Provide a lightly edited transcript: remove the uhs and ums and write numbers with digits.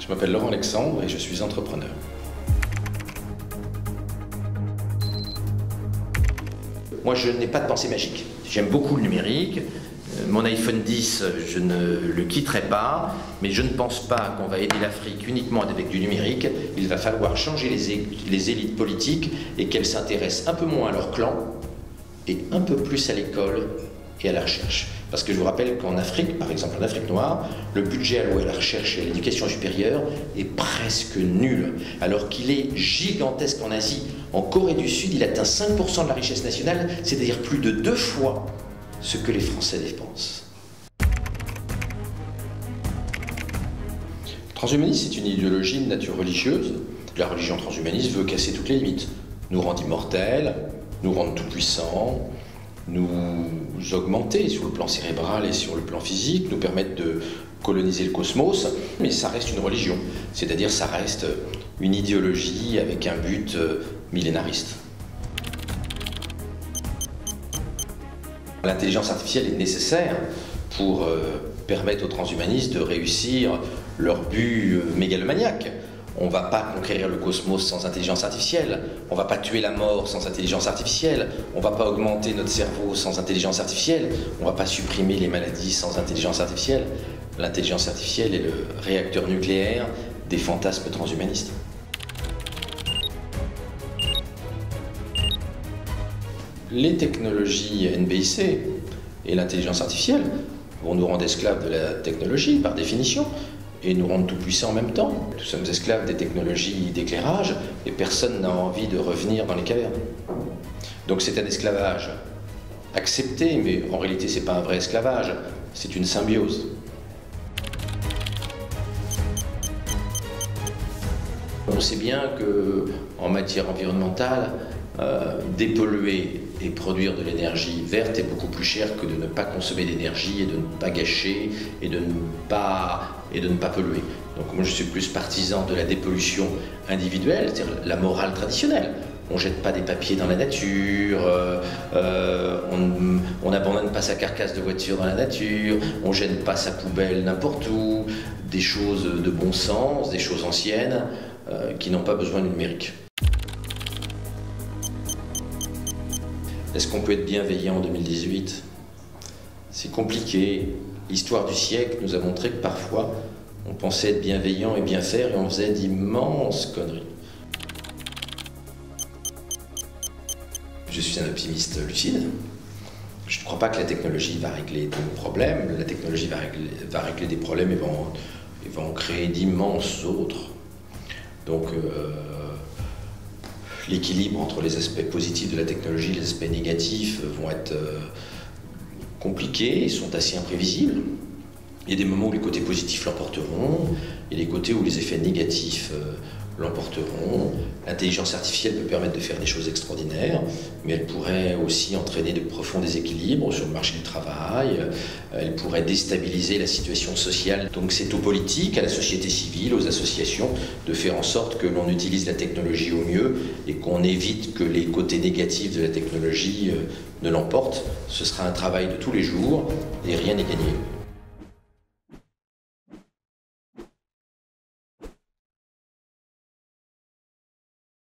Je m'appelle Laurent Alexandre et je suis entrepreneur. Moi, je n'ai pas de pensée magique. J'aime beaucoup le numérique. Mon iPhone 10, je ne le quitterai pas, mais je ne pense pas qu'on va aider l'Afrique uniquement avec du numérique. Il va falloir changer les élites politiques et qu'elles s'intéressent un peu moins à leur clan et un peu plus à l'école et à la recherche. Parce que je vous rappelle qu'en Afrique, par exemple en Afrique noire, le budget alloué à la recherche et à l'éducation supérieure est presque nul, alors qu'il est gigantesque en Asie. En Corée du Sud, il atteint 5% de la richesse nationale, c'est-à-dire plus de 2 fois ce que les Français dépensent. Le transhumanisme est une idéologie de nature religieuse. La religion transhumaniste veut casser toutes les limites, nous rendre immortels, nous rendre tout-puissants, nous augmenter sur le plan cérébral et sur le plan physique, nous permettre de coloniser le cosmos, mais ça reste une religion, c'est-à-dire ça reste une idéologie avec un but millénariste. L'intelligence artificielle est nécessaire pour permettre aux transhumanistes de réussir leur but mégalomaniaque. On ne va pas conquérir le cosmos sans intelligence artificielle, on ne va pas tuer la mort sans intelligence artificielle, on ne va pas augmenter notre cerveau sans intelligence artificielle, on ne va pas supprimer les maladies sans intelligence artificielle. L'intelligence artificielle est le réacteur nucléaire des fantasmes transhumanistes. Les technologies NBIC et l'intelligence artificielle vont nous rendre esclaves de la technologie par définition, et nous rendre tout puissants en même temps. Nous sommes esclaves des technologies d'éclairage et personne n'a envie de revenir dans les cavernes. Donc c'est un esclavage accepté, mais en réalité c'est pas un vrai esclavage, c'est une symbiose. On sait bien qu'en matière environnementale, dépolluer et produire de l'énergie verte est beaucoup plus cher que de ne pas consommer d'énergie et de ne pas gâcher et de ne pas polluer. Donc moi je suis plus partisan de la dépollution individuelle, c'est-à-dire la morale traditionnelle. On ne jette pas des papiers dans la nature, on n'abandonne pas sa carcasse de voiture dans la nature, on ne jette pas sa poubelle n'importe où, des choses de bon sens, des choses anciennes qui n'ont pas besoin du numérique. Est-ce qu'on peut être bienveillant en 2018? C'est compliqué. L'histoire du siècle nous a montré que parfois, on pensait être bienveillant et bien faire et on faisait d'immenses conneries. Je suis un optimiste lucide. Je ne crois pas que la technologie va régler nos problèmes. La technologie va régler des problèmes et va en créer d'immenses autres. Donc, l'équilibre entre les aspects positifs de la technologie et les aspects négatifs vont être compliqués, sont assez imprévisibles. Il y a des moments où les côtés positifs l'emporteront, il y a des côtés où les effets négatifs l'emporteront. L'intelligence artificielle peut permettre de faire des choses extraordinaires, mais elle pourrait aussi entraîner de profonds déséquilibres sur le marché du travail, elle pourrait déstabiliser la situation sociale. Donc c'est aux politiques, à la société civile, aux associations, de faire en sorte que l'on utilise la technologie au mieux et qu'on évite que les côtés négatifs de la technologie ne l'emportent. Ce sera un travail de tous les jours et rien n'est gagné.